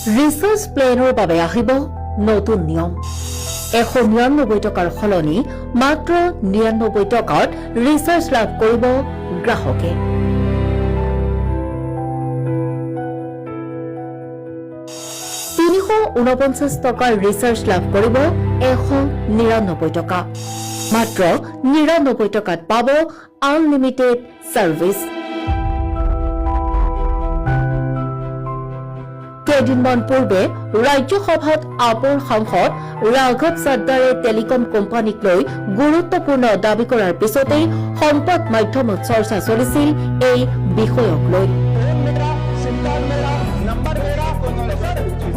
Recharge প্লেনৰ বাবে আহিব নতুন নিয়ম 199 টকাৰ সলনি মাত্ৰ 99 টকাত ৰিচাৰ্জ লাভ কৰিব গ্ৰাহকে। $349 টকাৰ ৰিচাৰ্জ লাভ কৰিব 199 টকা। মাত্ৰ 99 টকাত পাব আনলিমিটেড সাৰ্ভিস। কেইদিনমান পূৰ্বে ৰাজ্যসভাত আপৰ সাংসদ ৰাঘৱ চাড্ডাৰে টেলিকম কোম্পানীক লৈ গুৰুত্বপূৰ্ণ দাবী কৰাৰ পিছতেই সংবাদ মাধ্যমত চৰ্চা চলিছিল এই বিষয়ক লৈ।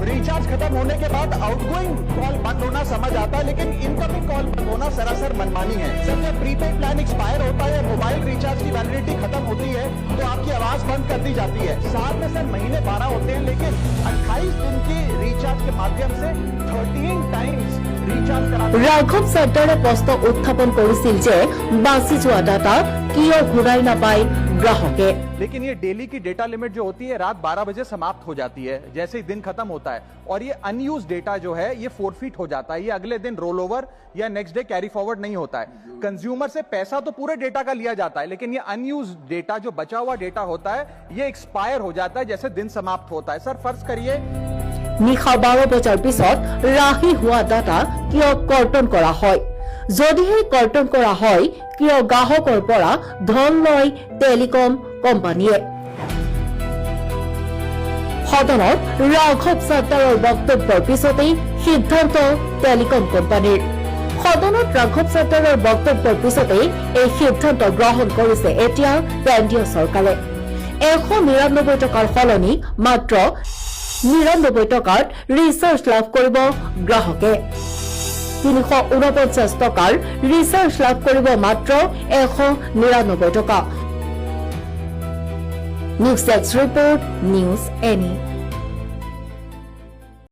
रिचार्ज खत्म होने के बाद आउटगोइंग कॉल बंद होना समझ आता है, लेकिन इनकमिंग कॉल बंद होना सरासर मनमानी है। सर जब प्रीपेड प्लान एक्सपायर होता है, मोबाइल रिचार्ज की वैलिडिटी खत्म होती है तो आपकी आवाज बंद कर दी जाती है। साल में सर महीने 12 होते हैं, लेकिन 28 दिन के रिचार्ज के माध्यम से 13 टाइम्स रिचार्ज करा। राघव চাড্ডাৰে প্ৰশ্ন উত্থাপন কৰিছিল যে বাছি যোৱা ডাটা কিয় ঘূৰাই নাপায় গ্ৰাহকে। लेकिन ये डेली की डेटा लिमिट जो होती है रात 12 बजे समाप्त हो जाती है जैसे ही दिन खत्म होता है, और ये अनयूज डेटा जो है ये फोरफिट हो जाता है। ये अगले दिन रोल ओवर या नेक्स्ट डे कैरी फॉरवर्ड नहीं होता है। कंज्यूमर से पैसा तो पूरे डेटा का लिया जाता है, लेकिन ये अनयूज डेटा जो बचा हुआ डेटा होता है ये एक्सपायर हो जाता है जैसे दिन समाप्त होता है। सर फर्ज करिए নিশা 12 বজাৰ পিছত ৰাহি হোৱা ডাটা কিয় কৰ্তন কৰা হয়? যদিহে কৰ্তন কৰা হয় কিয় গ্ৰাহকৰ পৰা ধন লয় টেলিকম কোম্পানীয়ে? সদনত ৰাঘৱ চাড্ডাৰৰ বক্তব্যৰ পিছতেই সিদ্ধান্ত টেলিকম কোম্পানীৰ। সদনত ৰাঘৱ চাড্ডাৰৰ বক্তব্যৰ পিছতেই এই সিদ্ধান্ত গ্ৰহণ কৰিছে এতিয়া কেন্দ্ৰীয় চৰকাৰে। 199 টকাৰ সলনি মাত্ৰ 99 টকাত ৰিচাৰ্জ লাভ কৰিব গ্ৰাহকে। 349 টকাৰ ৰিচাৰ্জ লাভ কৰিব মাত্ৰ 199 টকা। News desk report, news any.